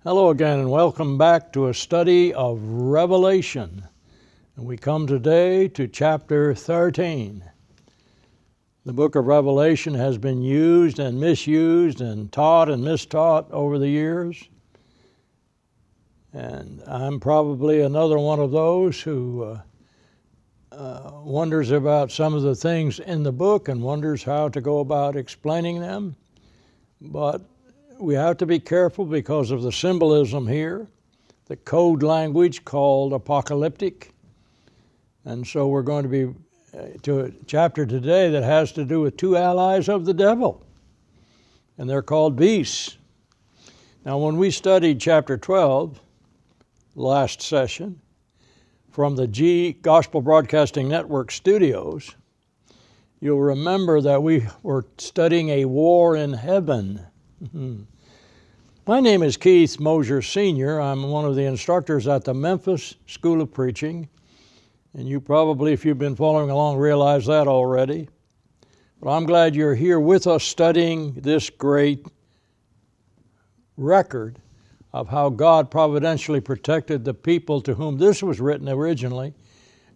Hello again and welcome back to a study of Revelation. And we come today to chapter 13. The book of Revelation has been used and misused and taught and mistaught over the years. And I'm probably another one of those who wonders about some of the things in the book and wonders how to go about explaining them. But we have to be careful because of the symbolism here, the code language called apocalyptic. And so we're going to be to a chapter today that has to do with two allies of the devil, and they're called beasts. Now, when we studied chapter 12 last session from the Gospel Broadcasting Network studios, you'll remember that we were studying a war in heaven. My name is Keith Mosher, Sr. I'm one of the instructors at the Memphis School of Preaching. And you probably, if you've been following along, realize that already. But I'm glad you're here with us studying this great record of how God providentially protected the people to whom this was written originally.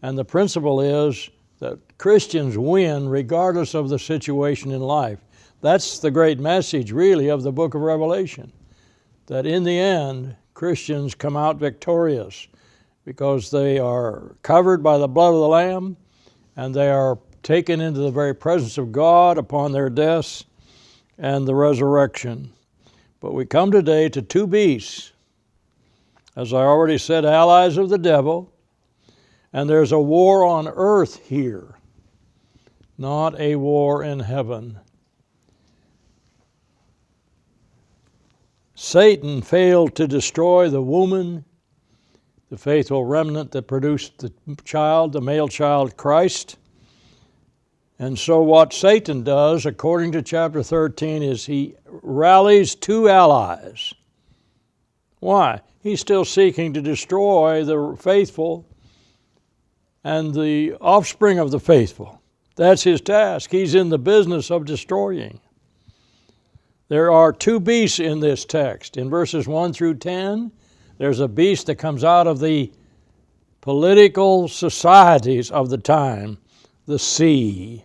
And the principle is that Christians win regardless of the situation in life. That's the great message, really, of the book of Revelation, that in the end, Christians come out victorious because they are covered by the blood of the Lamb and they are taken into the very presence of God upon their deaths and the resurrection. But we come today to two beasts, as I already said, allies of the devil, and there's a war on earth here, not a war in heaven. Satan failed to destroy the woman, the faithful remnant that produced the child, the male child, Christ. And so what Satan does, according to chapter 13, is he rallies two allies. Why? He's still seeking to destroy the faithful and the offspring of the faithful. That's his task. He's in the business of destroying. There are two beasts in this text. In verses 1 through 10, there's a beast that comes out of the political societies of the time, the sea.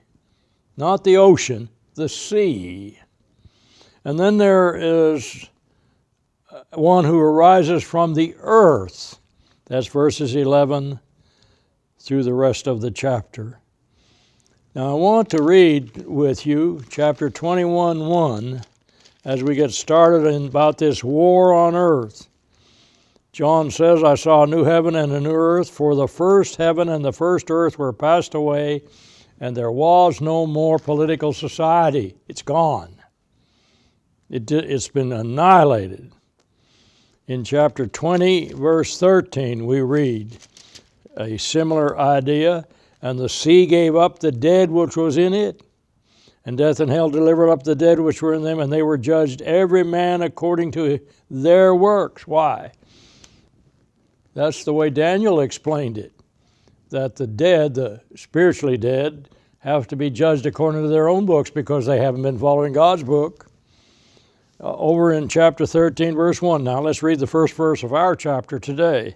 Not the ocean, the sea. And then there is one who arises from the earth. That's verses 11 through the rest of the chapter. Now I want to read with you chapter 21:1 as we get started about this war on earth. John says, I saw a new heaven and a new earth, for the first heaven and the first earth were passed away, and there was no more political society. It's gone. It's been annihilated. In chapter 20, verse 13, we read a similar idea, and the sea gave up the dead which was in it, and death and hell delivered up the dead which were in them, and they were judged every man according to their works. Why? That's the way Daniel explained it, that the dead, the spiritually dead, have to be judged according to their own books because they haven't been following God's book. Over in chapter 13, verse 1. Now let's read the first verse of our chapter today.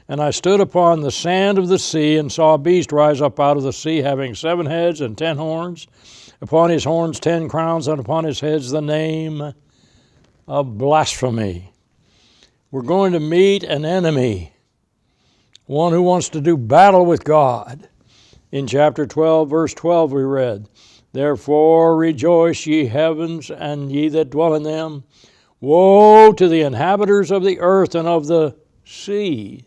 And I stood upon the sand of the sea and saw a beast rise up out of the sea, having 7 heads and 10 horns. Upon his horns 10 crowns, and upon his heads the name of blasphemy. We're going to meet an enemy, one who wants to do battle with God. In chapter 12, verse 12 we read, Therefore rejoice, ye heavens, and ye that dwell in them. Woe to the inhabitants of the earth and of the sea,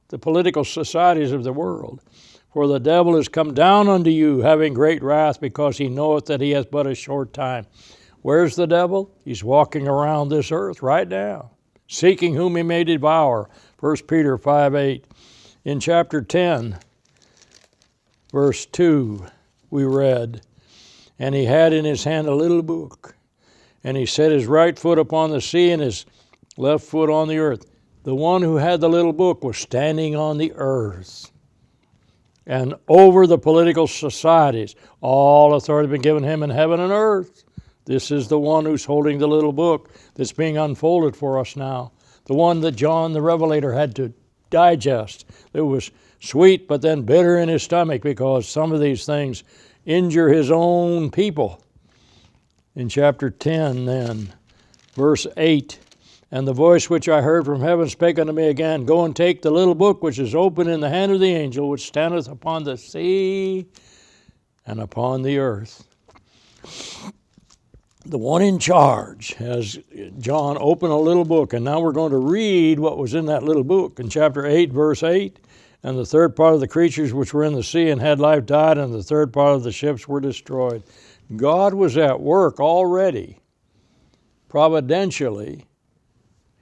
the political societies of the world. For the devil is come down unto you, having great wrath, because he knoweth that he hath but a short time. Where's the devil? He's walking around this earth right now, seeking whom he may devour. 1 Peter 5:8. In chapter 10, verse 2, we read, And he had in his hand a little book, and he set his right foot upon the sea and his left foot on the earth. The one who had the little book was standing on the earth. And over the political societies, all authority had been given him in heaven and earth. This is the one who's holding the little book that's being unfolded for us now. The one that John the Revelator had to digest. It was sweet but then bitter in his stomach because some of these things injure his own people. In chapter 10 then, verse 8, and the voice which I heard from heaven spake unto me again, go and take the little book which is open in the hand of the angel which standeth upon the sea and upon the earth. The one in charge has John open a little book, and now we're going to read what was in that little book. In chapter 8, verse 8, and the third part of the creatures which were in the sea and had life died, and the third part of the ships were destroyed. God was at work already, providentially,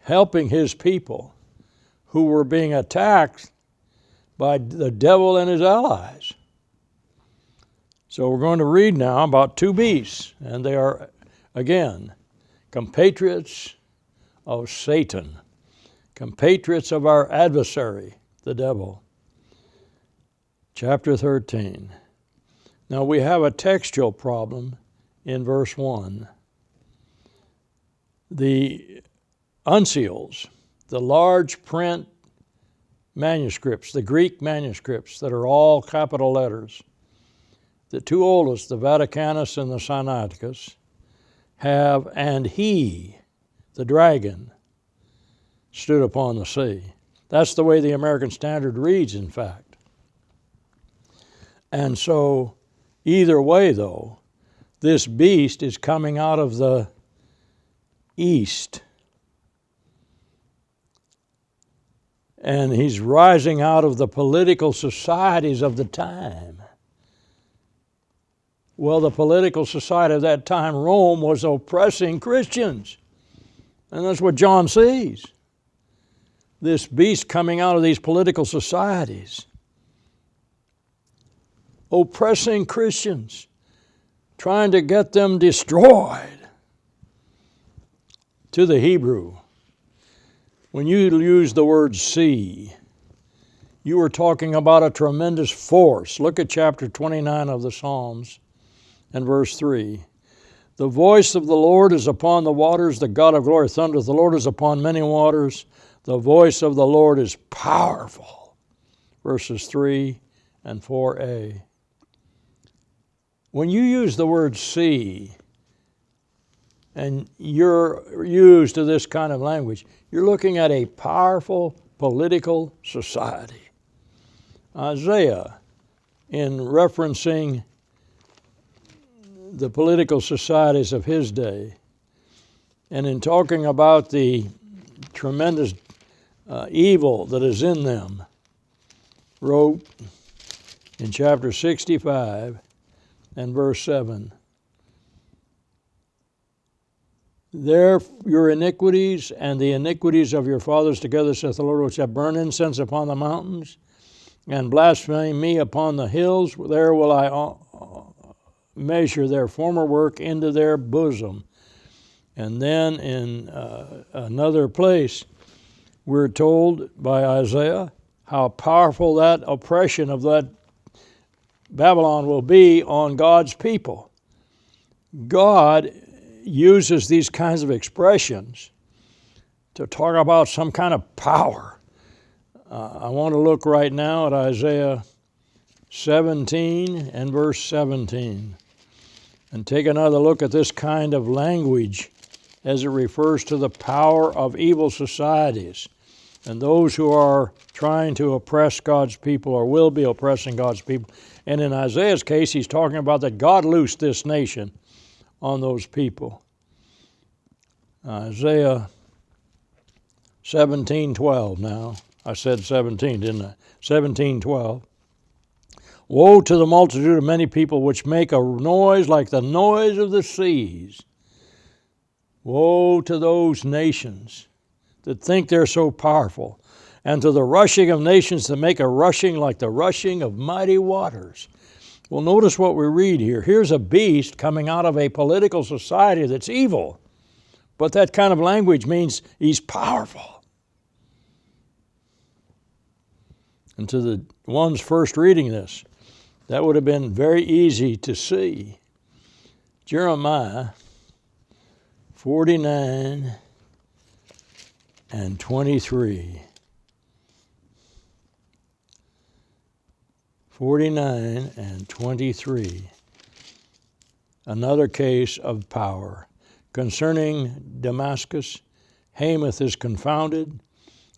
helping his people who were being attacked by the devil and his allies. So we're going to read now about two beasts, and they are, again, compatriots of Satan, compatriots of our adversary, the devil. Chapter 13. Now we have a textual problem in verse 1. The uncials, the large print manuscripts, the Greek manuscripts that are all capital letters, the two oldest, the Vaticanus and the Sinaiticus, have, and he, the dragon, stood upon the sea. That's the way the American Standard reads, in fact. And so, either way, though, this beast is coming out of the east. And he's rising out of the political societies of the time. Well, the political society of that time, Rome, was oppressing Christians. And that's what John sees. This beast coming out of these political societies, oppressing Christians, trying to get them destroyed. To the Hebrew, when you use the word sea, you are talking about a tremendous force. Look at chapter 29 of the Psalms and verse 3. The voice of the Lord is upon the waters, the God of glory thundereth, the Lord is upon many waters, the voice of the Lord is powerful. Verses 3 and 4a. When you use the word sea, and you're used to this kind of language, you're looking at a powerful political society. Isaiah, in referencing the political societies of his day, and in talking about the tremendous evil that is in them, wrote in chapter 65 and verse 7, there your iniquities and the iniquities of your fathers together, saith the Lord, which have burned incense upon the mountains and blasphemed me upon the hills, there will I measure their former work into their bosom. And then in another place, we're told by Isaiah how powerful that oppression of that Babylon will be on God's people. God uses these kinds of expressions to talk about some kind of power. I want to look right now at Isaiah 17 and verse 17 and take another look at this kind of language as it refers to the power of evil societies and those who are trying to oppress God's people or will be oppressing God's people. And in Isaiah's case, he's talking about that God loosed this nation on those people. Isaiah 17:12 now. I said 17, didn't I? 17:12. Woe to the multitude of many people which make a noise like the noise of the seas. Woe to those nations that think they're so powerful, and to the rushing of nations that make a rushing like the rushing of mighty waters. Well, notice what we read here. Here's a beast coming out of a political society that's evil, but that kind of language means he's powerful. And to the ones first reading this, that would have been very easy to see. Jeremiah 49 and 23. 49 and 23. Another case of power. Concerning Damascus, Hamath is confounded.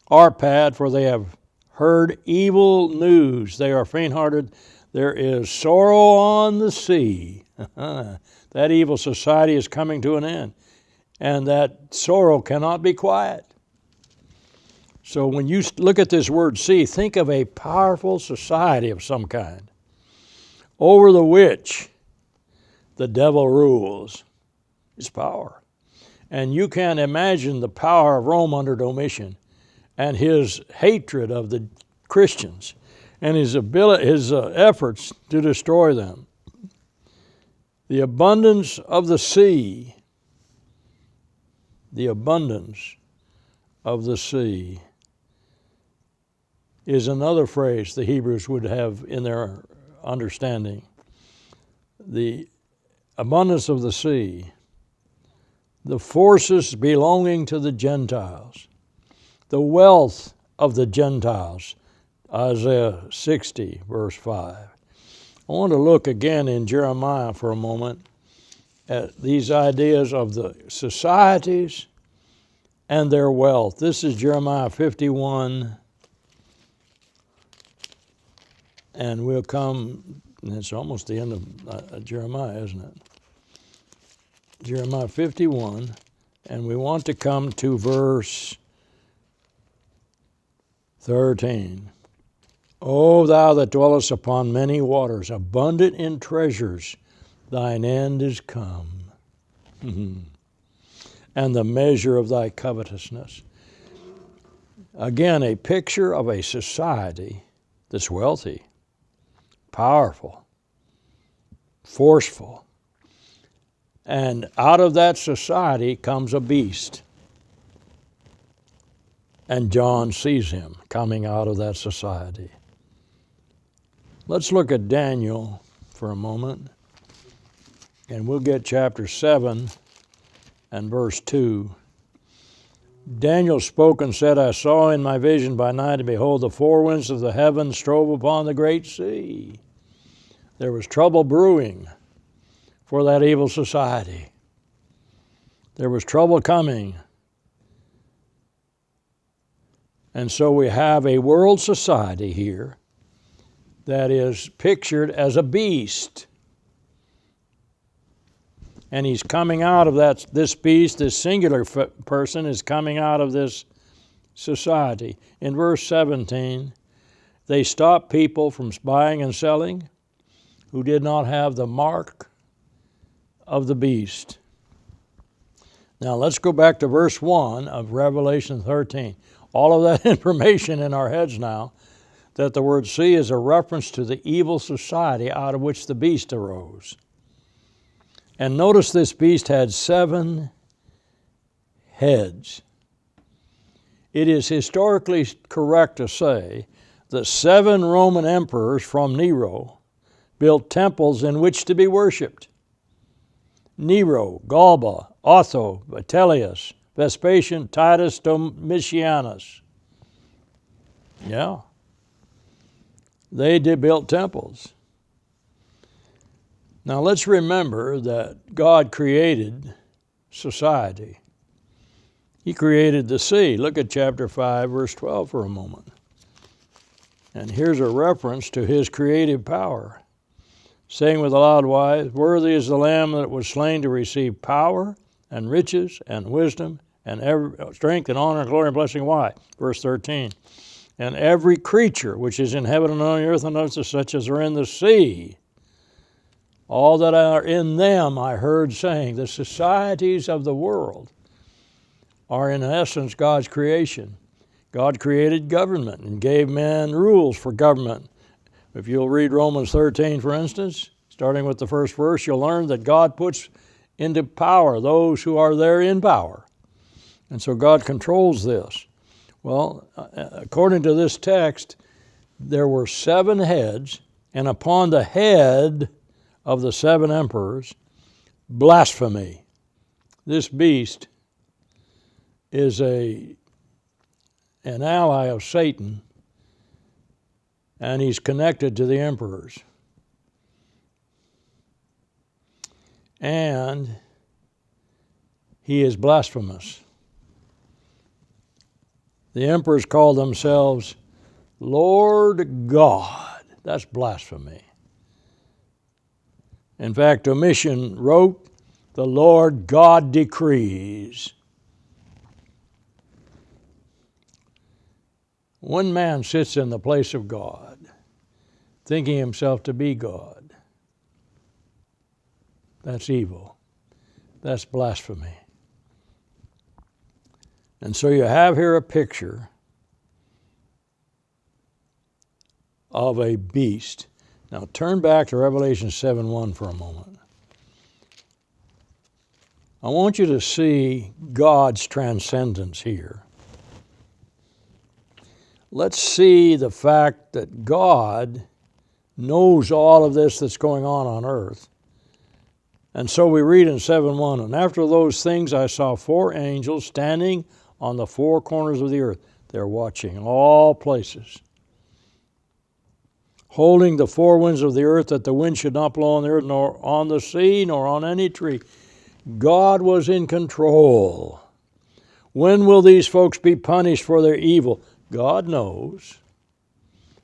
Arpad, for they have heard evil news. They are faint-hearted. There is sorrow on the sea. That evil society is coming to an end. And that sorrow cannot be quiet. So when you look at this word sea, think of a powerful society of some kind, over the which the devil rules. His power. And you can imagine the power of Rome under Domitian and his hatred of the Christians and his efforts to destroy them. The abundance of the sea, the abundance of the sea is another phrase the Hebrews would have in their understanding. The abundance of the sea, the forces belonging to the Gentiles, the wealth of the Gentiles, Isaiah 60, verse 5. I want to look again in Jeremiah for a moment at these ideas of the societies and their wealth. This is Jeremiah 51, and we'll come, and it's almost the end of Jeremiah, isn't it? Jeremiah 51, and we want to come to verse 13. O thou that dwellest upon many waters, abundant in treasures, thine end is come. And the measure of thy covetousness. Again, a picture of a society that's wealthy, powerful, forceful. And out of that society comes a beast. And John sees him coming out of that society. Let's look at Daniel for a moment. And we'll get chapter 7 and verse 2. Daniel spoke and said, I saw in my vision by night, and behold, the four winds of the heavens strove upon the great sea. There was trouble brewing for that evil society. There was trouble coming. And so we have a world society here that is pictured as a beast. And he's coming out of this beast, this singular person is coming out of this society. In verse 17, they stopped people from buying and selling who did not have the mark of the beast. Now let's go back to verse 1 of Revelation 13. All of that information in our heads now, that the word sea is a reference to the evil society out of which the beast arose. And notice this beast had 7 heads. It is historically correct to say that 7 Roman emperors from Nero built temples in which to be worshipped. Nero, Galba, Otho, Vitellius, Vespasian, Titus, Domitianus. Yeah. They built temples. Now let's remember that God created society. He created the sea. Look at chapter 5, verse 12 for a moment. And here's a reference to his creative power, saying with a loud voice, worthy is the Lamb that was slain to receive power and riches and wisdom and every strength and honor and glory and blessing. Why? Verse 13. And every creature which is in heaven and on the earth and under such as are in the sea, all that are in them, I heard saying, the societies of the world are in essence God's creation. God created government and gave man rules for government. If you'll read Romans 13, for instance, starting with the first verse, you'll learn that God puts into power those who are there in power. And so God controls this. Well, according to this text, there were 7 heads, and upon the head of the 7 emperors, blasphemy. This beast is an ally of Satan, and he's connected to the emperors. And he is blasphemous. The emperors call themselves Lord God. That's blasphemy. In fact, Domitian wrote, "The Lord God decrees." One man sits in the place of God, thinking himself to be God. That's evil. That's blasphemy. And so you have here a picture of a beast. Now turn back to Revelation 7:1 for a moment. I want you to see God's transcendence here. Let's see the fact that God knows all of this that's going on earth. And so we read in 7:1, "And after those things I saw 4 angels standing on the 4 corners of the earth." They're watching all places, holding the 4 winds of the earth, that the wind should not blow on the earth, nor on the sea, nor on any tree. God was in control. When will these folks be punished for their evil? God knows.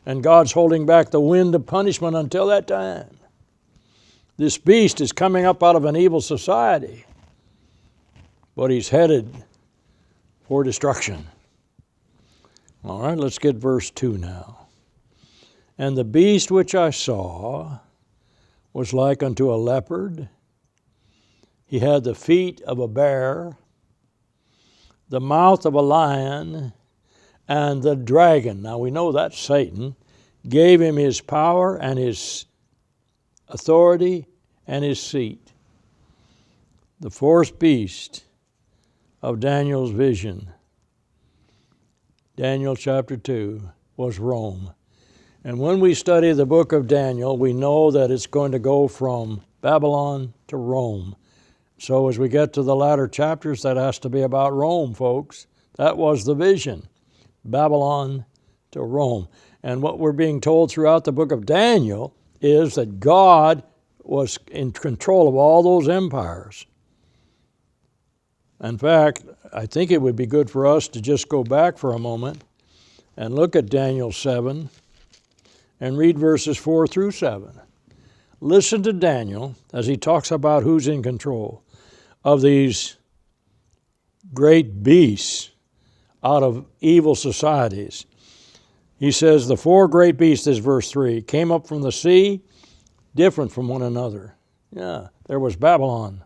And God's holding back the wind of punishment until that time. This beast is coming up out of an evil society, but he's headed for destruction. All right, let's get verse 2 now. "And the beast which I saw was like unto a leopard. He had the feet of a bear, the mouth of a lion, and the dragon," now we know that's Satan, "gave him his power and his authority and his seat." The 4th beast of Daniel's vision, Daniel chapter 2, was Rome. And when we study the book of Daniel, we know that it's going to go from Babylon to Rome. So as we get to the latter chapters, that has to be about Rome, folks. That was the vision. Babylon to Rome. And what we're being told throughout the book of Daniel is that God was in control of all those empires. In fact, I think it would be good for us to just go back for a moment and look at Daniel 7 and read verses 4 through 7. Listen to Daniel as he talks about who's in control of these great beasts out of evil societies. He says, "The 4 great beasts," is verse 3, "came up from the sea, different from one another." Yeah, there was Babylon,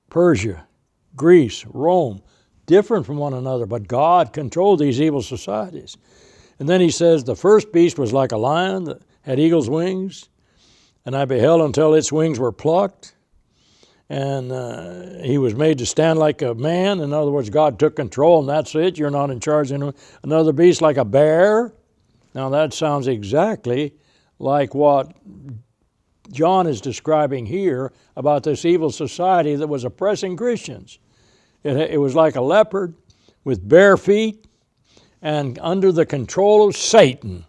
Persia, Greece, Rome, different from one another, but God controlled these evil societies. And then he says, "The first beast was like a lion that had eagle's wings, and I beheld until its wings were plucked, and he was made to stand like a man." In other words, God took control, and that's it. You're not in charge anymore. "Another beast like a bear." Now that sounds exactly like what John is describing here about this evil society that was oppressing Christians. It was like a leopard with bare feet and under the control of Satan.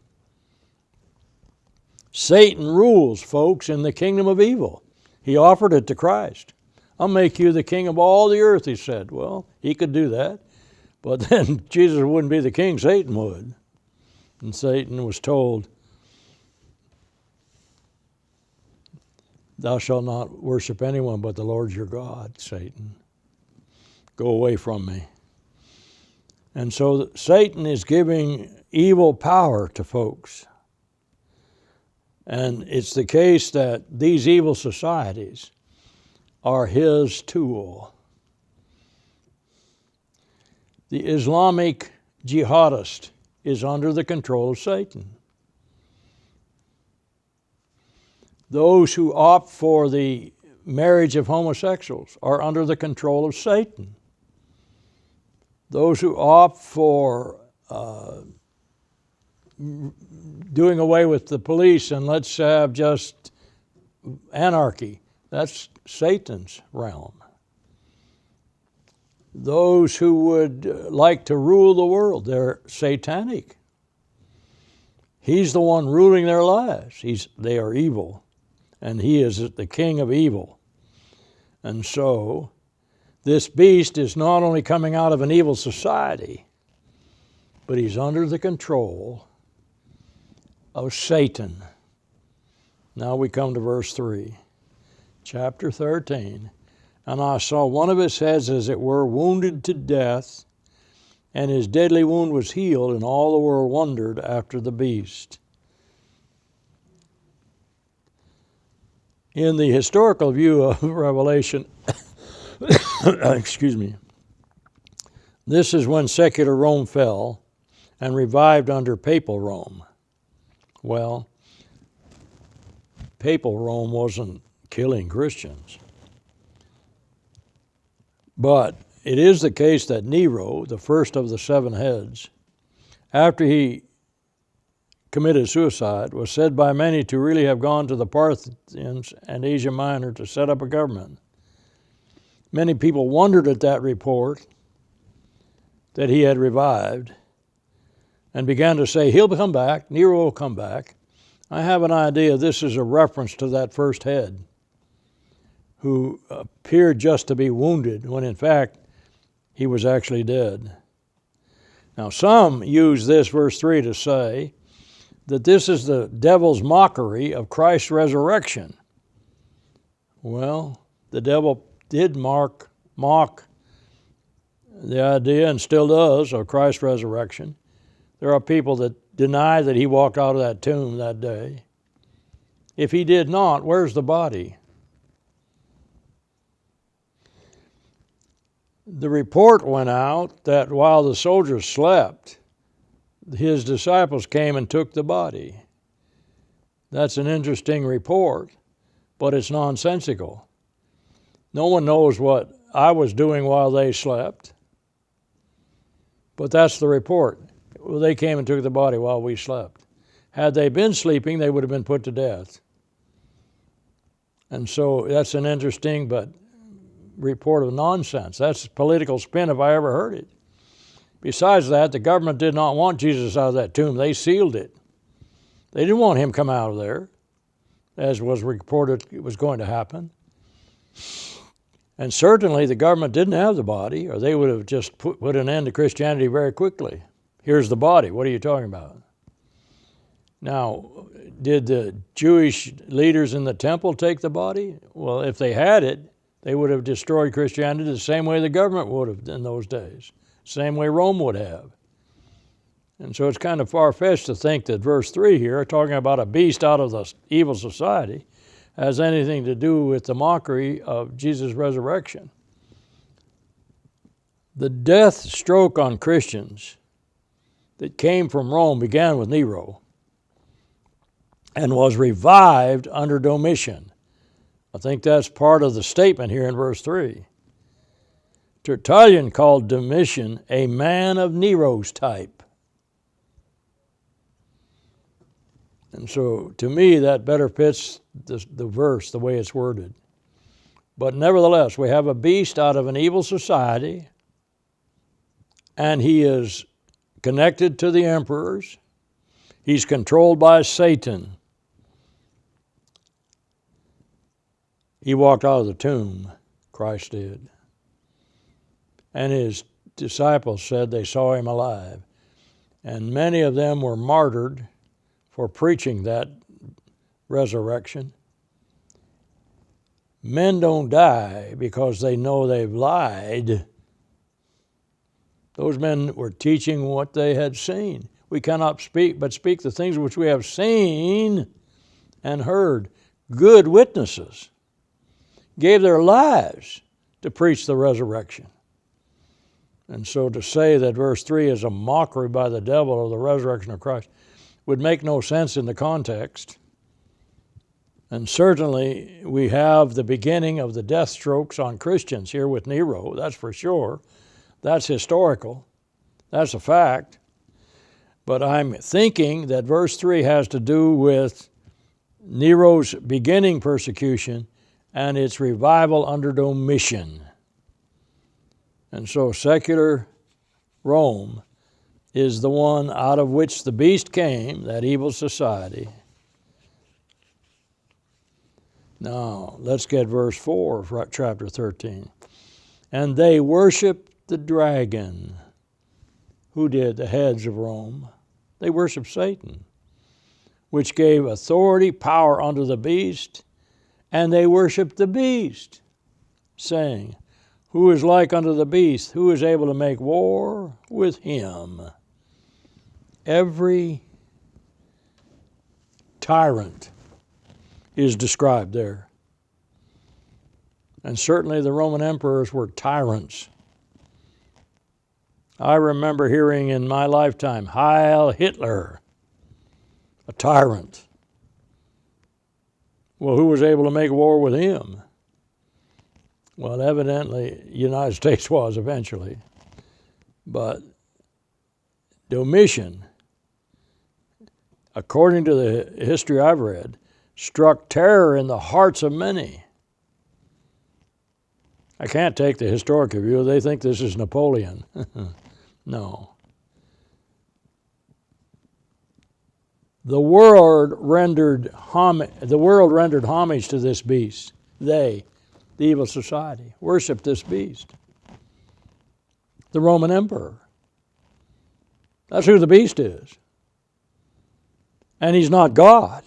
Satan rules, folks, in the kingdom of evil. He offered it to Christ. "I'll make you the king of all the earth," he said. Well, he could do that, but then Jesus wouldn't be the king, Satan would. And Satan was told, "Thou shalt not worship anyone but the Lord your God," Satan. "Go away from me." And so Satan is giving evil power to folks. And it's the case that these evil societies are his tool. The Islamic jihadist is under the control of Satan. Those who opt for the marriage of homosexuals are under the control of Satan. Those who opt for doing away with the police and let's have just anarchy, that's Satan's realm. those who would like to rule the world. They're satanic. He's the one ruling their lives. They are evil, and he is the king of evil. And so, this beast is not only coming out of an evil society, but he's under the control of Satan. Now we come to verse 3, chapter 13. And I saw one of his heads, as it were, wounded to death, and his deadly wound was healed, and all the world wondered after the beast. In the historical view of Revelation, excuse me, this is when secular Rome fell and revived under papal Rome. Well, papal Rome wasn't killing Christians. But it is the case that Nero, the first of the 7 heads, after he committed suicide, was said by many to really have gone to the Parthians and Asia Minor to set up a government. Many people wondered at that report that he had revived and began to say, he'll come back, Nero will come back. I have an idea this is a reference to that first head who appeared just to be wounded when in fact he was actually dead. Now some use this verse 3 to say that this is the devil's mockery of Christ's resurrection. Well, the devil did mock the idea, and still does, of Christ's resurrection. There are people that deny that he walked out of that tomb that day. If he did not, where's the body? The report went out that while the soldiers slept, his disciples came and took the body. That's an interesting report, but it's nonsensical. No one knows what I was doing while they slept, but that's the report. Well, they came and took the body while we slept. Had they been sleeping, they would have been put to death. And so that's an interesting but report of nonsense. That's political spin if I ever heard it. Besides that, the government did not want Jesus out of that tomb. They sealed it. They didn't want him come out of there, as was reported it was going to happen. And certainly the government didn't have the body, or they would have just put an end to Christianity very quickly. Here's the body. What are you talking about? Now, did the Jewish leaders in the temple take the body? Well, if they had it, they would have destroyed Christianity the same way the government would have in those days, same way Rome would have. And so it's kind of far-fetched to think that verse 3 here, talking about a beast out of the evil society, has anything to do with the mockery of Jesus' resurrection. The death stroke on Christians that came from Rome began with Nero and was revived under Domitian. I think that's part of the statement here in verse 3. Tertullian called Domitian a man of Nero's type. And so to me that better fits the verse, the way it's worded. But nevertheless, we have a beast out of an evil society, and he is connected to the emperors. He's controlled by Satan. He walked out of the tomb, Christ did. And his disciples said they saw him alive. And many of them were martyred for preaching that resurrection. Men don't die because they know they've lied. Those men were teaching what they had seen. We cannot speak the things which we have seen and heard. Good witnesses gave their lives to preach the resurrection. And so to say that verse 3 is a mockery by the devil of the resurrection of Christ would make no sense in the context. And certainly we have the beginning of the death strokes on Christians here with Nero, that's for sure. That's historical. That's a fact. But I'm thinking that verse 3 has to do with Nero's beginning persecution and its revival under Domitian. And so secular Rome is the one out of which the beast came, that evil society. Now, let's get verse 4 of chapter 13. And they worshiped the dragon. Who did? The heads of Rome. They worshiped Satan, which gave authority, power unto the beast, and they worshiped the beast, saying, Who is like unto the beast? Who is able to make war with him? Every tyrant is described there. And certainly the Roman emperors were tyrants. I remember hearing in my lifetime, Heil Hitler, a tyrant. Well, who was able to make war with him? Well, evidently, the United States was eventually. But Domitian, according to the history I've read, struck terror in the hearts of many. I can't take the historical view. They think this is Napoleon. No. The world rendered homage to this beast. They, the evil society, worshiped this beast. The Roman emperor. That's who the beast is. And he's not God.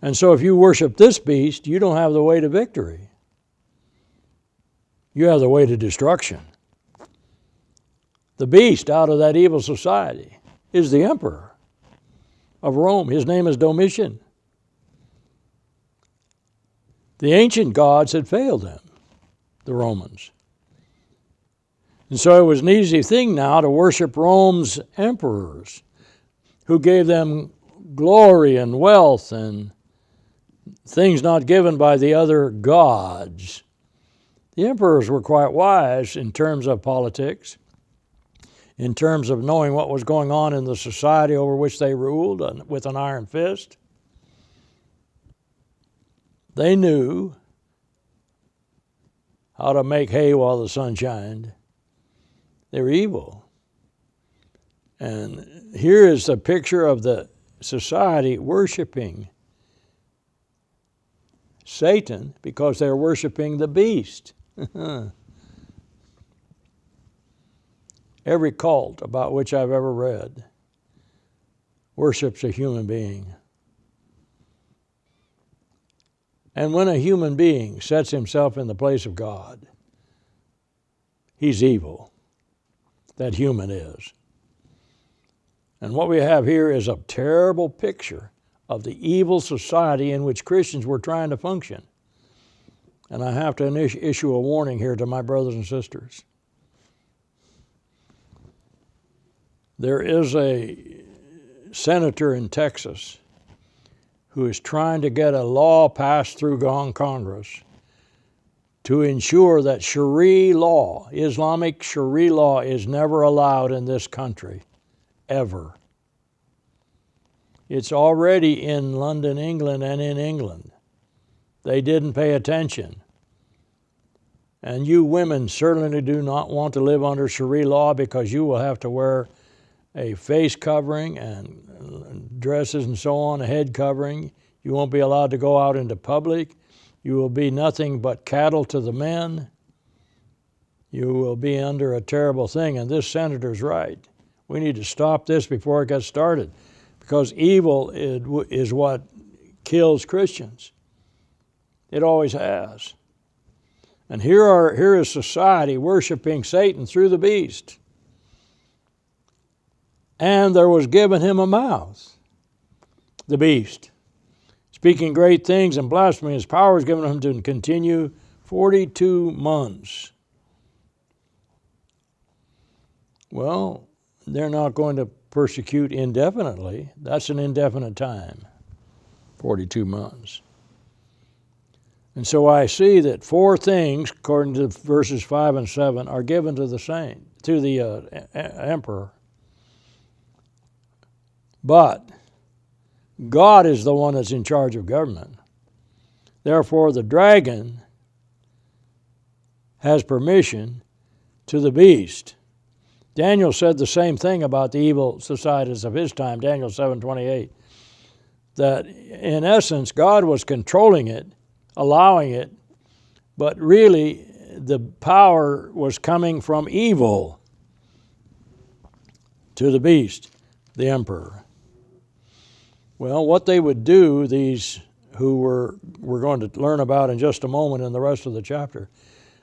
And so if you worship this beast, you don't have the way to victory. You have the way to destruction. The beast out of that evil society is the emperor of Rome. His name is Domitian. The ancient gods had failed them, the Romans. And so it was an easy thing now to worship Rome's emperors, who gave them glory and wealth and things not given by the other gods. The emperors were quite wise in terms of politics, in terms of knowing what was going on in the society over which they ruled with an iron fist. They knew how to make hay while the sun shined. They were evil. And here is a picture of the society worshiping Satan because they're worshiping the beast. Every cult about which I've ever read worships a human being. And when a human being sets himself in the place of God, he's evil. That human is. And what we have here is a terrible picture of the evil society in which Christians were trying to function. And I have to issue a warning here to my brothers and sisters. There is a senator in Texas who is trying to get a law passed through Congress to ensure that Sharia law, Islamic Sharia law, is never allowed in this country, ever. It's already in London, England, and in England. They didn't pay attention. And you women certainly do not want to live under Sharia law because you will have to wear a face covering and dresses and so on, a head covering. You won't be allowed to go out into public. You will be nothing but cattle to the men. You will be under a terrible thing, and this senator's right. We need to stop this before it gets started, because evil is what kills Christians. It always has. And here is society worshiping Satan through the beast. And there was given him a mouth, the beast, speaking great things and blasphemy. His power was given him to continue 42 months. Well, they're not going to persecute indefinitely. That's an indefinite time, 42 months. And so I see that 4 things, according to verses 5 and 7, are given to the emperor. But God is the one that's in charge of government. Therefore, the dragon has permission to the beast. Daniel said the same thing about the evil societies of his time, Daniel 7:28, that in essence God was controlling it, allowing it, but really the power was coming from evil to the beast, the emperor. Well, what they would do, these who we're going to learn about in just a moment in the rest of the chapter,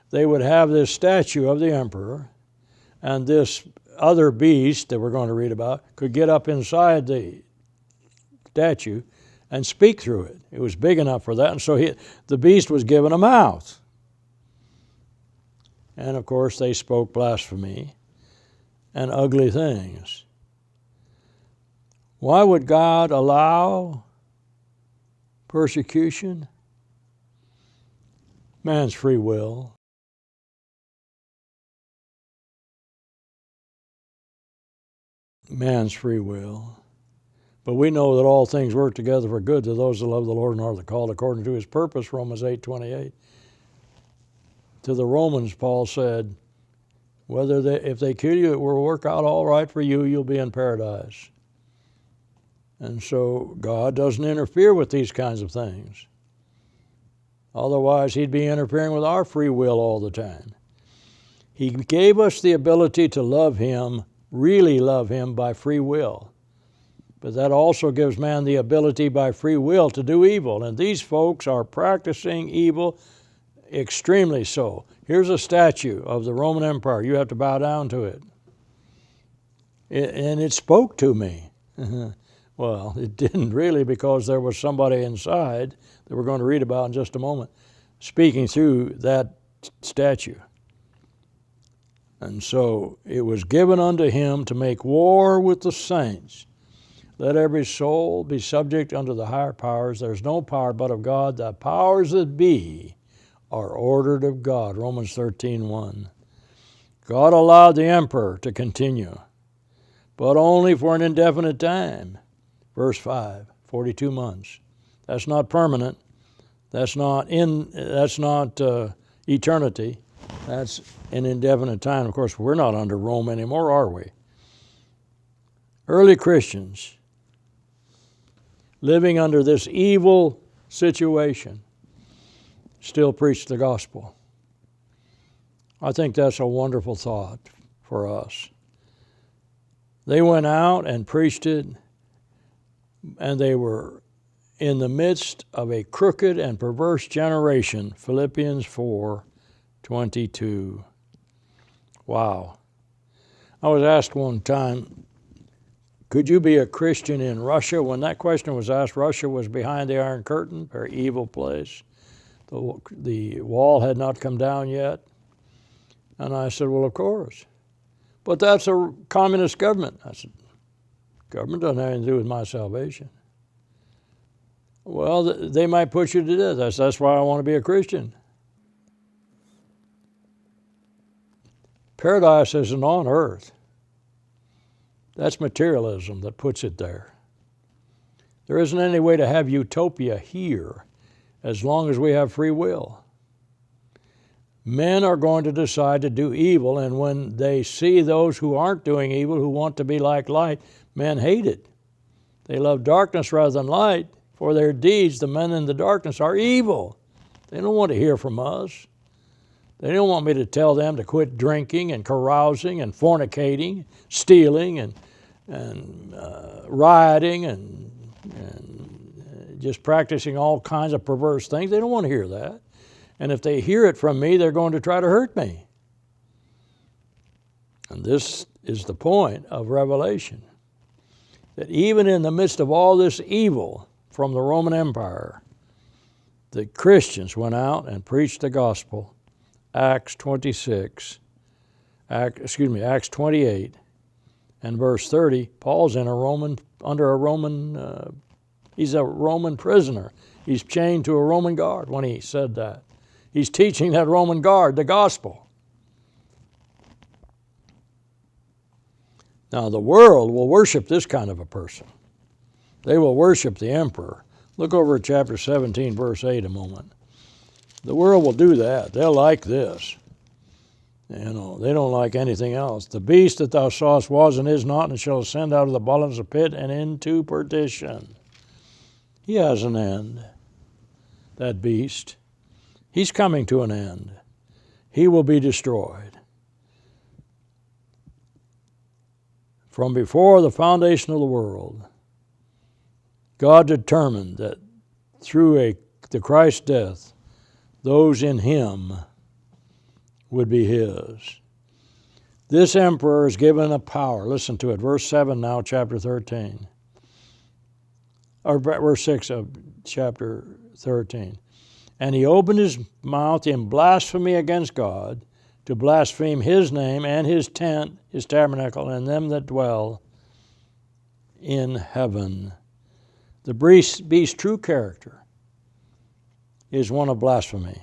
they would have this statue of the emperor, and this other beast that we're going to read about could get up inside the statue and speak through it. It was big enough for that, and so the beast was given a mouth. And of course they spoke blasphemy and ugly things. Why would God allow persecution? Man's free will. Man's free will. But we know that all things work together for good to those that love the Lord and are called according to his purpose, Romans 8:28. To the Romans, Paul said, if they kill you, it will work out all right for you, you'll be in paradise. And so God doesn't interfere with these kinds of things. Otherwise, he'd be interfering with our free will all the time. He gave us the ability to love him, really love him by free will. But that also gives man the ability by free will to do evil. And these folks are practicing evil extremely so. Here's a statue of the Roman Empire. You have to bow down to it. And it spoke to me. Well, it didn't really, because there was somebody inside that we're going to read about in just a moment speaking through that statue. And so it was given unto him to make war with the saints. Let every soul be subject unto the higher powers. There's no power but of God. The powers that be are ordered of God. Romans 13:1. God allowed the emperor to continue, but only for an indefinite time. Verse 5, 42 months. That's not permanent. That's not eternity. That's an indefinite time. Of course, we're not under Rome anymore, are we? Early Christians living under this evil situation still preach the gospel. I think that's a wonderful thought for us. They went out and preached it, and they were in the midst of a crooked and perverse generation, Philippians 4:22. Wow. I was asked one time, could you be a Christian in Russia? When that question was asked, Russia was behind the Iron Curtain, very evil place. The wall had not come down yet. And I said, well, of course. But that's a communist government. I said, government doesn't have anything to do with my salvation. Well, they might put you to death. That's why I want to be a Christian. Paradise isn't on earth. That's materialism that puts it there. There isn't any way to have utopia here as long as we have free will. Men are going to decide to do evil, and when they see those who aren't doing evil, who want to be like light, men hate it. They love darkness rather than light. For their deeds, the men in the darkness are evil. They don't want to hear from us. They don't want me to tell them to quit drinking and carousing and fornicating, stealing and rioting and just practicing all kinds of perverse things. They don't want to hear that. And if they hear it from me, they're going to try to hurt me. And this is the point of Revelation, that even in the midst of all this evil from the Roman Empire, the Christians went out and preached the gospel. Acts 28 and verse 30, Paul's he's a Roman prisoner. He's chained to a Roman guard when he said that. He's teaching that Roman guard the gospel. Now the world will worship this kind of a person. They will worship the emperor. Look over at chapter 17, verse 8 a moment. The world will do that. They'll like this. You know, they don't like anything else. The beast that thou sawest was and is not, and shall ascend out of the bottomless pit and into perdition. He has an end, that beast. He's coming to an end. He will be destroyed. From before the foundation of the world, God determined that through the Christ's death, those in him would be his. This emperor is given a power. Listen to it. Verse 7 now, chapter 13. Or verse 6 of chapter 13. And he opened his mouth in blasphemy against God, to blaspheme his name and his tent, his tabernacle, and them that dwell in heaven. The beast's true character is one of blasphemy.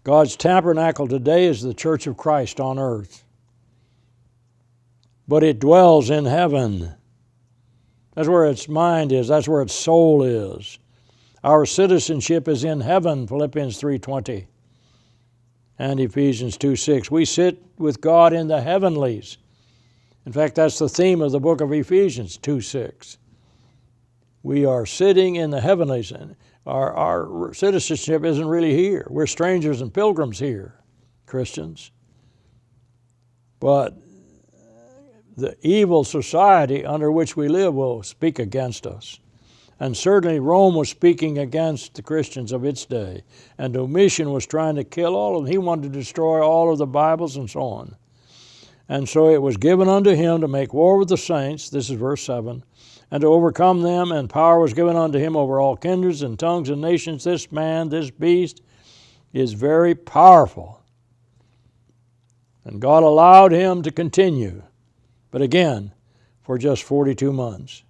God's tabernacle today is the church of Christ on earth. But it dwells in heaven. That's where its mind is. That's where its soul is. Our citizenship is in heaven, Philippians 3:20 and Ephesians 2:6. We sit with God in the heavenlies. In fact, that's the theme of the book of Ephesians 2:6. We are sitting in the heavenlies, and our citizenship isn't really here. We're strangers and pilgrims here, Christians. But the evil society under which we live will speak against us. And certainly Rome was speaking against the Christians of its day. And Domitian was trying to kill all of them. He wanted to destroy all of the Bibles and so on. And so it was given unto him to make war with the saints, this is verse 7, and to overcome them, and power was given unto him over all kindreds and tongues and nations. This man, this beast, is very powerful. And God allowed him to continue, but again, for just 42 months.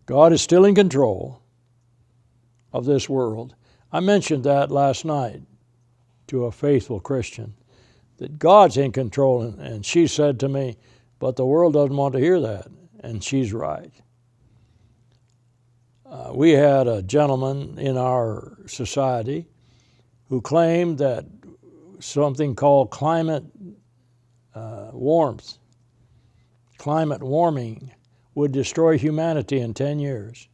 God is still in control of this world. I mentioned that last night to a faithful Christian, that God's in control, and she said to me, but the world doesn't want to hear that, and she's right. We had a gentleman in our society who claimed that something called climate warming would destroy humanity in 10 years.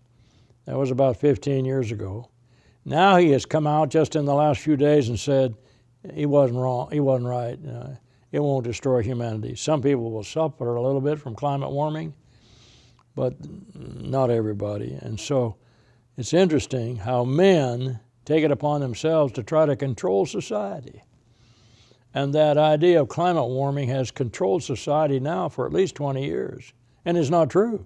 That was about 15 years ago. Now he has come out just in the last few days and said he wasn't wrong, he wasn't right. It won't destroy humanity. Some people will suffer a little bit from climate warming, but not everybody. And so it's interesting how men take it upon themselves to try to control society. And that idea of climate warming has controlled society now for at least 20 years. And it's not true.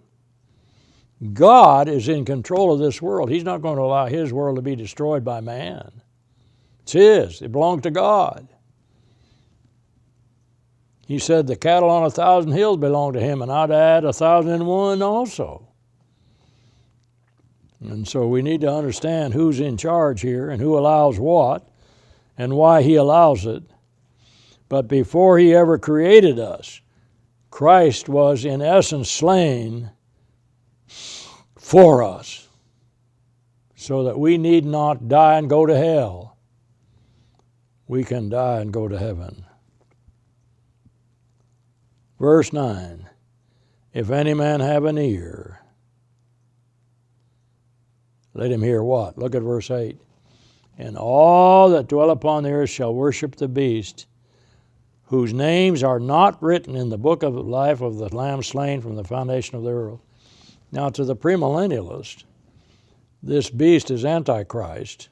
God is in control of this world. He's not going to allow his world to be destroyed by man. It's his. It belongs to God. He said the cattle on 1,000 hills belong to him, and I'd add 1,001 also. And so we need to understand who's in charge here and who allows what and why he allows it. But before he ever created us, Christ was in essence slain for us so that we need not die and go to hell. We can die and go to heaven. Verse 9, if any man have an ear, let him hear what? Look at verse 8. And all that dwell upon the earth shall worship the beast, whose names are not written in the book of life of the Lamb slain from the foundation of the world. Now to the premillennialist, this beast is Antichrist,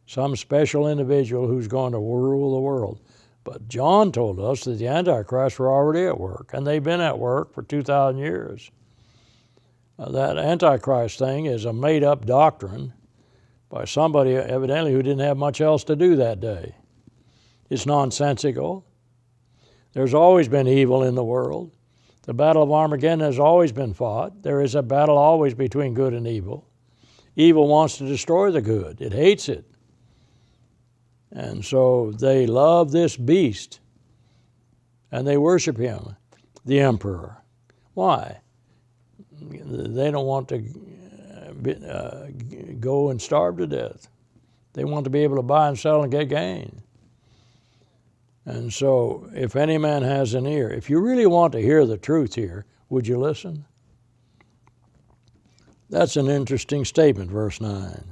some special individual who's going to rule the world. But John told us that the Antichrists were already at work, and they've been at work for 2,000 years. That Antichrist thing is a made-up doctrine by somebody evidently who didn't have much else to do that day. It's nonsensical. There's always been evil in the world. The battle of Armageddon has always been fought. There is a battle always between good and evil. Evil wants to destroy the good. It hates it. And so they love this beast, and they worship him, the emperor. Why? They don't want to go and starve to death. They want to be able to buy and sell and get gain. And so, if any man has an ear, if you really want to hear the truth here, would you listen? That's an interesting statement, verse 9.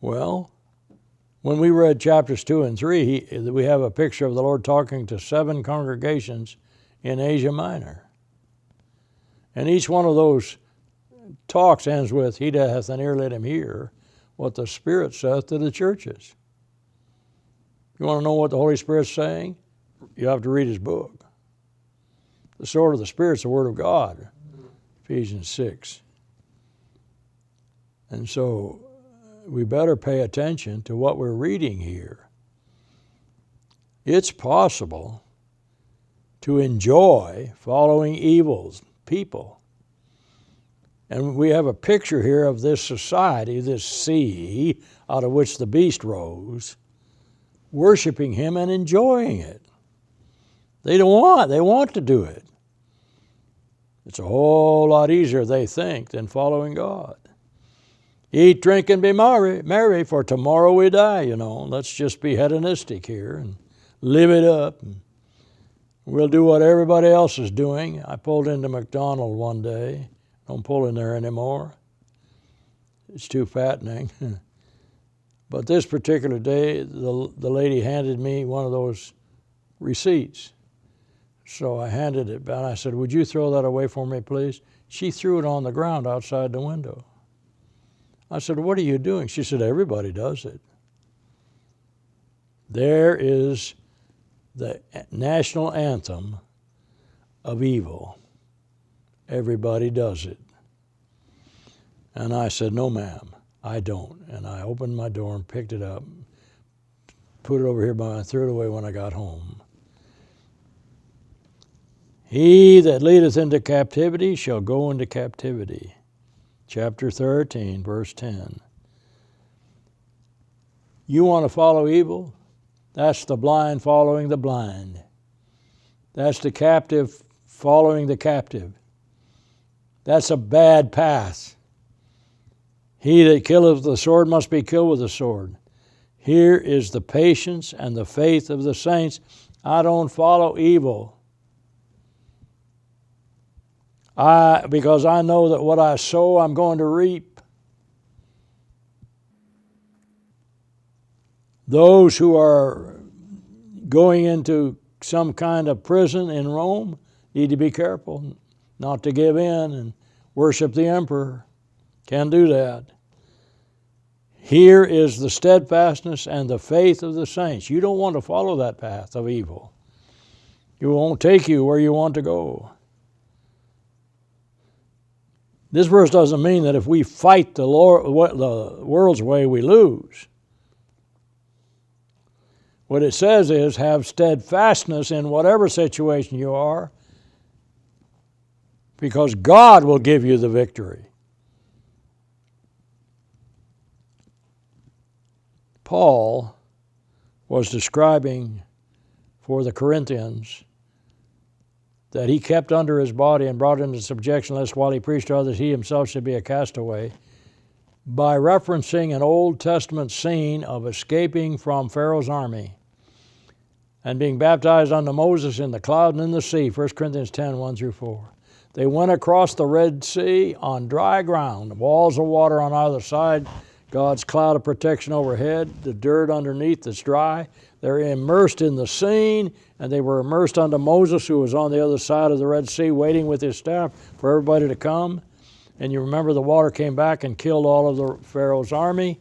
Well, when we read chapters 2 and 3, we have a picture of the Lord talking to 7 congregations in Asia Minor. And each one of those talks ends with, he that hath an ear, let him hear what the Spirit saith to the churches. You want to know what the Holy Spirit's saying? You have to read His book. The sword of the Spirit's the Word of God, Ephesians 6. And so we better pay attention to what we're reading here. It's possible to enjoy following evil people. And we have a picture here of this society, this sea out of which the beast rose, worshiping him and enjoying it. They want to do it. It's a whole lot easier, they think, than following God. Eat, drink, and be merry, for tomorrow we die, Let's just be hedonistic here and live it up. And we'll do what everybody else is doing. I pulled into McDonald's one day. Don't pull in there anymore. It's too fattening. But this particular day, the lady handed me one of those receipts. So I handed it back. I said, would you throw that away for me, please? She threw it on the ground outside the window. I said, what are you doing? She said, everybody does it. There is the national anthem of evil. Everybody does it. And I said, no, ma'am, I don't. And I opened my door and picked it up, put it over here by, I threw it away when I got home. He that leadeth into captivity shall go into captivity. Chapter 13, verse 10. You want to follow evil? That's the blind following the blind. That's the captive following the captive. That's a bad path. He that killeth with the sword must be killed with the sword. Here is the patience and the faith of the saints. I don't follow evil. Because I know that what I sow, I'm going to reap. Those who are going into some kind of prison in Rome need to be careful not to give in and worship the emperor. Can't do that. Here is the steadfastness and the faith of the saints. You don't want to follow that path of evil. It won't take you where you want to go. This verse doesn't mean that if we fight the world's way, we lose. What it says is have steadfastness in whatever situation you are, because God will give you the victory. Paul was describing for the Corinthians that he kept under his body and brought into subjection, lest while he preached to others, he himself should be a castaway, by referencing an Old Testament scene of escaping from Pharaoh's army and being baptized unto Moses in the cloud and in the sea, 1 Corinthians 10, 1 through 4. They went across the Red Sea on dry ground, walls of water on either side, God's cloud of protection overhead, the dirt underneath that's dry. They're immersed in the scene, and they were immersed unto Moses, who was on the other side of the Red Sea, waiting with his staff for everybody to come. And you remember the water came back and killed all of the Pharaoh's army.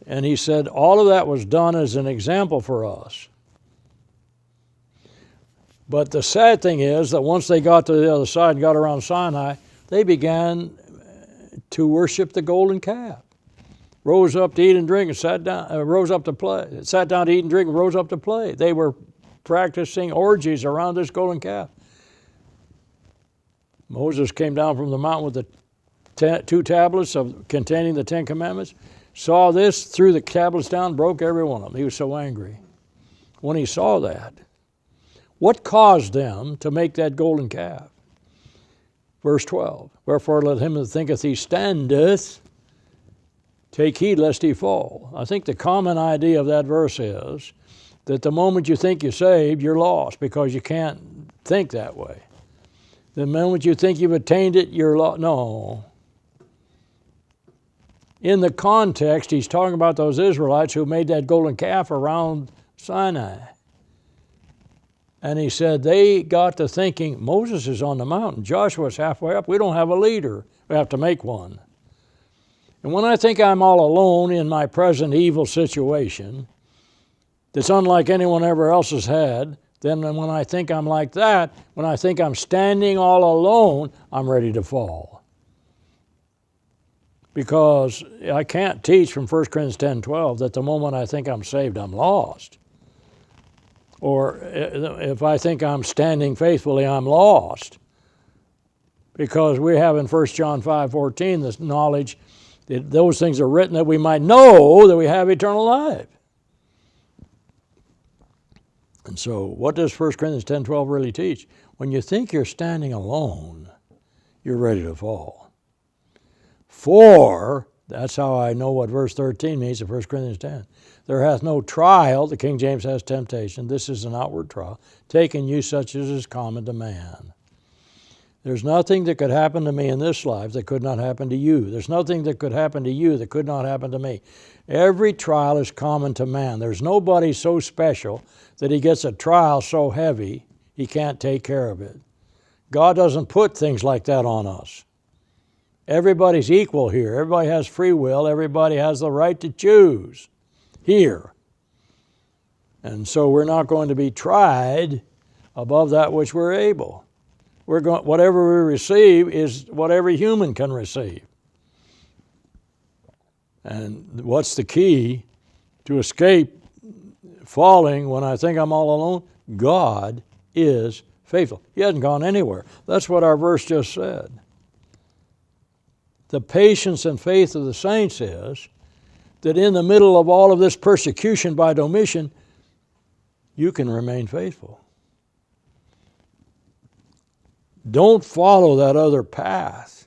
And he said all of that was done as an example for us. But the sad thing is that once they got to the other side and got around Sinai, they began to worship the golden calf. Rose up to eat and drink and sat down, rose up to play. Sat down to eat and drink and rose up to play. They were practicing orgies around this golden calf. Moses came down from the mountain with the 2 tablets containing the 10 commandments, saw this, threw the tablets down, broke every one of them. He was so angry. When he saw that, what caused them to make that golden calf? Verse 12, wherefore let him that thinketh he standeth Take heed lest he fall. I think the common idea of that verse is that the moment you think you're saved, you're lost because you can't think that way. The moment you think you've attained it, you're lost. No. In the context, he's talking about those Israelites who made that golden calf around Sinai. And he said they got to thinking, Moses is on the mountain, Joshua's halfway up, we don't have a leader, we have to make one. And when I think I'm all alone in my present evil situation, that's unlike anyone ever else has had, then when I think I'm like that, when I think I'm standing all alone, I'm ready to fall. Because I can't teach from 1 Corinthians 10:12 that the moment I think I'm saved, I'm lost. Or if I think I'm standing faithfully, I'm lost. Because we have in 1 John 5:14 this knowledge that those things are written that we might know that we have eternal life. And so what does 1 Corinthians 10:12 really teach? When you think you're standing alone, you're ready to fall. For, that's how I know what verse 13 means in 1 Corinthians 10. There hath no trial, the King James has temptation, this is an outward trial, taken you such as is common to man. There's nothing that could happen to me in this life that could not happen to you. There's nothing that could happen to you that could not happen to me. Every trial is common to man. There's nobody so special that he gets a trial so heavy he can't take care of it. God doesn't put things like that on us. Everybody's equal here. Everybody has free will. Everybody has the right to choose here. And so we're not going to be tried above that which we're able. Whatever we receive is what every human can receive. And what's the key to escape falling when I think I'm all alone? God is faithful. He hasn't gone anywhere. That's what our verse just said. The patience and faith of the saints is that in the middle of all of this persecution by Domitian, you can remain faithful. Don't follow that other path,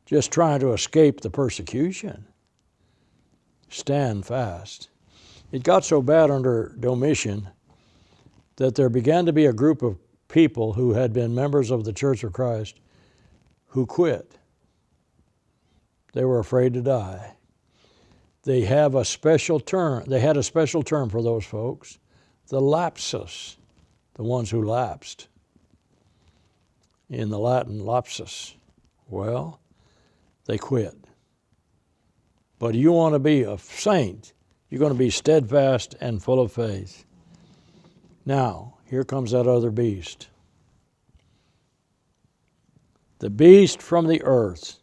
just trying to escape the persecution. Stand fast. It got so bad under Domitian that there began to be a group of people who had been members of the Church of Christ who quit. They were afraid to die. They have a special term. They had a special term for those folks, the lapsus, the ones who lapsed. In the Latin, lapsus. Well, they quit. But you want to be a saint, you're going to be steadfast and full of faith. Now, here comes that other beast. The beast from the earth.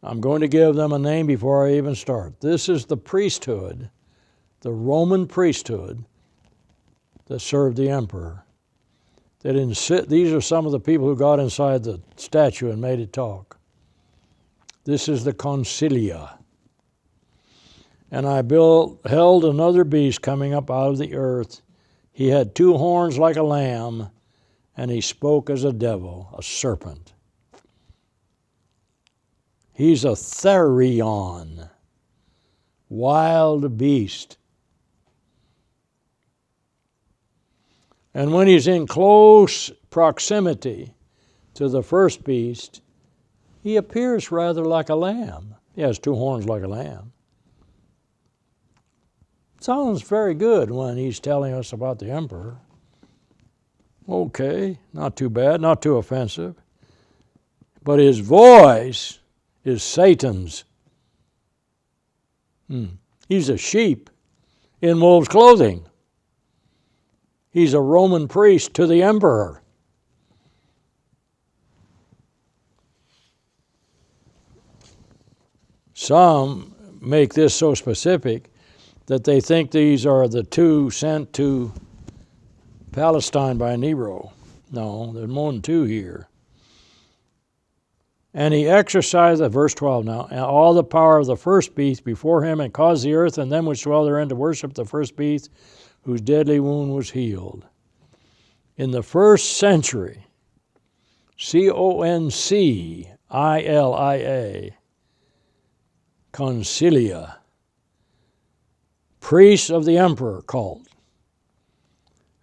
I'm going to give them a name before I even start. This is the priesthood, the Roman priesthood that served the emperor. These are some of the people who got inside the statue and made it talk. This is the Concilia. And I beheld another beast coming up out of the earth. He had 2 horns like a lamb, and he spoke as a devil, a serpent. He's a therion, wild beast. And when he's in close proximity to the first beast, he appears rather like a lamb. He has 2 horns like a lamb. Sounds very good when he's telling us about the emperor. Okay, not too bad, not too offensive. But his voice is Satan's. He's a sheep in wolf's clothing. He's a Roman priest to the emperor. Some make this so specific that they think these are the 2 sent to Palestine by Nero. No, there's more than 2 here. And he exercised, verse 12 now, all the power of the first beast before him, and caused the earth and them which dwell therein to worship the first beast, whose deadly wound was healed. In the first century, Concilia, Concilia, priests of the emperor cult,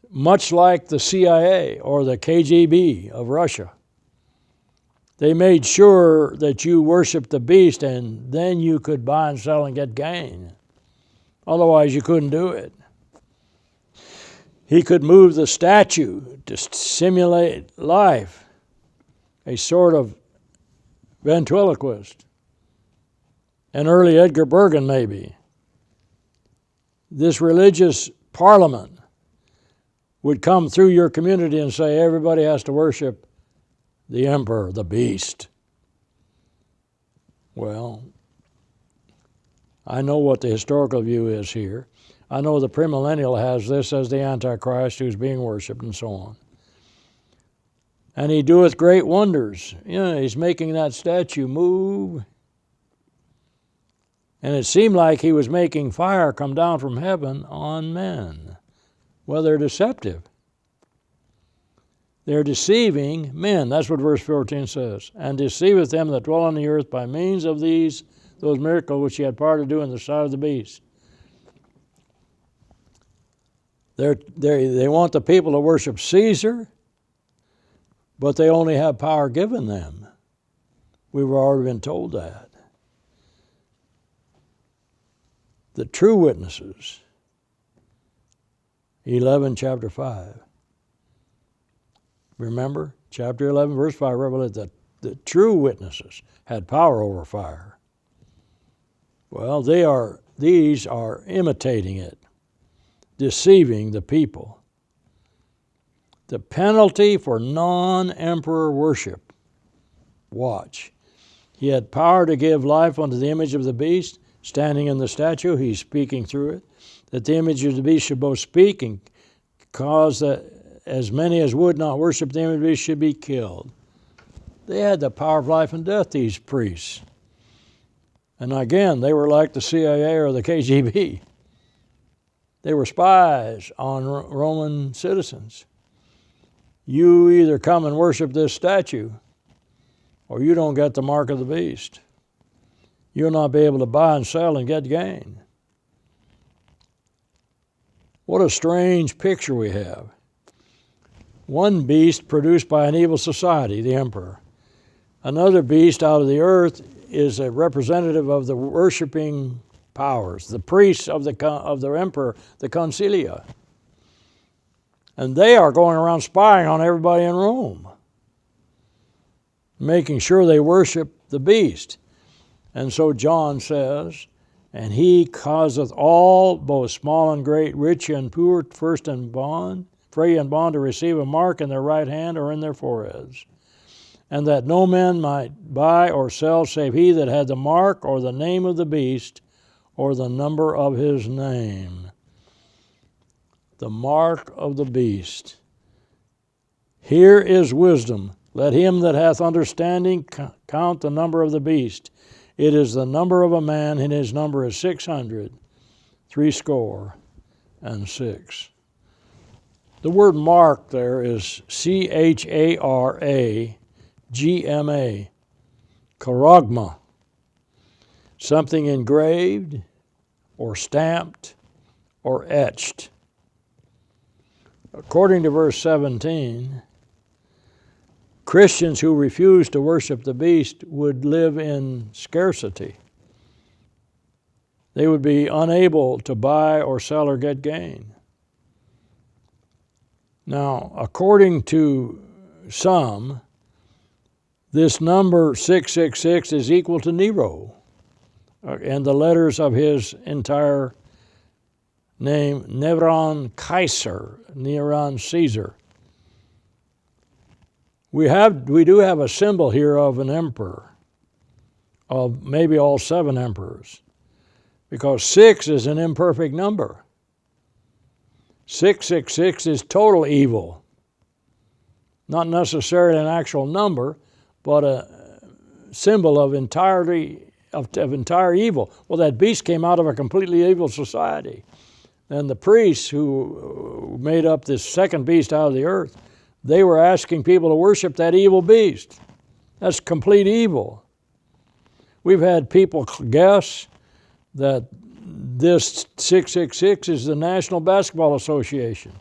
much like the CIA or the KGB of Russia. They made sure that you worshiped the beast, and then you could buy and sell and get gain. Otherwise, you couldn't do it. He could move the statue to simulate life, a sort of ventriloquist, an early Edgar Bergen maybe. This religious parliament would come through your community and say everybody has to worship the emperor, the beast. Well, I know what the historical view is here. I know the premillennial has this as the Antichrist who's being worshipped and so on. And he doeth great wonders. You know, he's making that statue move. And it seemed like he was making fire come down from heaven on men. Well, they're deceptive. They're deceiving men. That's what verse 14 says. And deceiveth them that dwell on the earth by means of those miracles which he had power to do in the sight of the beast. They want the people to worship Caesar, but they only have power given them. We've already been told that. The true witnesses, 11, chapter 5. Remember, chapter 11, verse 5, revelate that the true witnesses had power over fire. Well, these are imitating it, deceiving the people. The penalty for non-emperor worship. Watch. He had power to give life unto the image of the beast, standing in the statue, he's speaking through it, that the image of the beast should both speak and cause that as many as would not worship the image of the beast should be killed. They had the power of life and death, these priests. And again, they were like the CIA or the KGB. They were spies on Roman citizens. You either come and worship this statue, or you don't get the mark of the beast. You'll not be able to buy and sell and get gain. What a strange picture we have. One beast produced by an evil society, the emperor. Another beast out of the earth is a representative of the worshiping powers, the priests of the emperor, the Concilia. And they are going around spying on everybody in Rome, making sure they worship the beast. And so John says, and he causeth all, both small and great, rich and poor, first and bond, free and bond, to receive a mark in their right hand or in their foreheads. And that no man might buy or sell save he that had the mark or the name of the beast or the number of his name. The mark of the beast. Here is wisdom. Let him that hath understanding count the number of the beast. It is the number of a man, and his number is 600, 666. The word mark there is CHARAGMA, charagma, something engraved or stamped or etched. According to verse 17, Christians who refuse to worship the beast would live in scarcity. They would be unable to buy or sell or get gain. Now, according to some, this number 666 is equal to Nero and the letters of his entire name, Neron Kaiser, Neron Caesar. We do have a symbol here of an emperor, of maybe all 7 emperors, because 6 is an imperfect number. 666 is total evil. Not necessarily an actual number, but a symbol of entire evil. Well, that beast came out of a completely evil society. And the priests who made up this second beast out of the earth, they were asking people to worship that evil beast. That's complete evil. We've had people guess that this 666 is the National Basketball Association,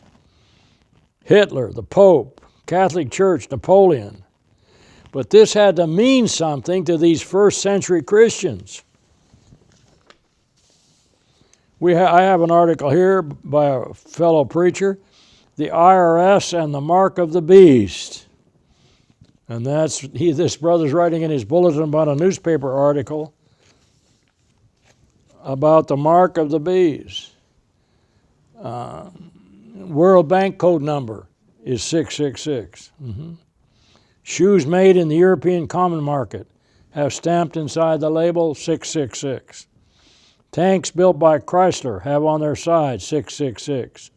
Hitler, the Pope, Catholic Church, Napoleon. But this had to mean something to these first century Christians. I have an article here by a fellow preacher, The IRS and the Mark of the Beast. And this brother's writing in his bulletin about a newspaper article about the mark of the beast. World Bank code number is 666. Shoes made in the European common market have stamped inside the label 666. Tanks built by Chrysler have on their side 666.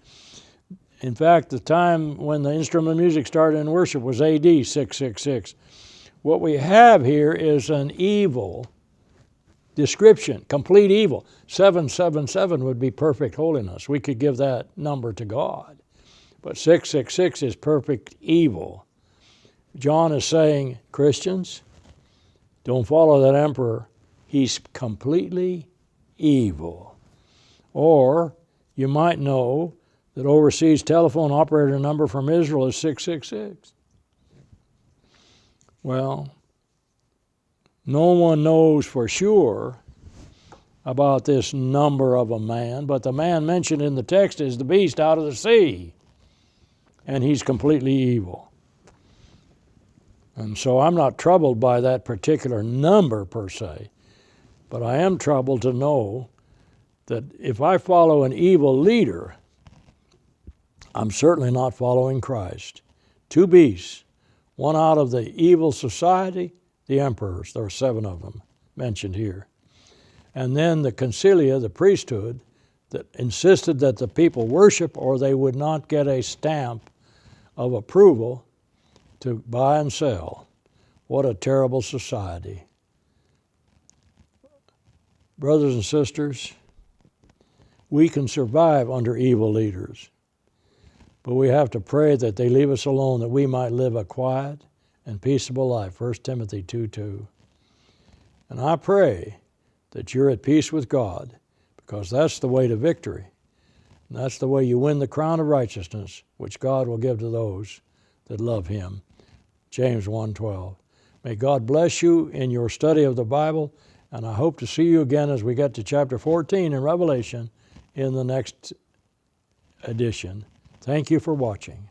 In fact, the time when the instrument of music started in worship was AD 666. What we have here is an evil description, complete evil. 777 would be perfect holiness. We could give that number to God. But 666 is perfect evil. John is saying, Christians, don't follow that emperor. He's completely evil. Or you might know that overseas telephone operator number from Israel is 666. Well, no one knows for sure about this number of a man, but the man mentioned in the text is the beast out of the sea, and he's completely evil. And so I'm not troubled by that particular number per se, but I am troubled to know that if I follow an evil leader, I'm certainly not following Christ. Two beasts, one out of the evil society, the emperors, there are 7 of them mentioned here. And then the concilia, the priesthood, that insisted that the people worship or they would not get a stamp of approval to buy and sell. What a terrible society. Brothers and sisters, we can survive under evil leaders, but we have to pray that they leave us alone that we might live a quiet and peaceable life, 1 Timothy 2:2. And I pray that you're at peace with God, because that's the way to victory. And that's the way you win the crown of righteousness, which God will give to those that love Him. James 1:12. May God bless you in your study of the Bible, and I hope to see you again as we get to chapter 14 in Revelation in the next edition. Thank you for watching.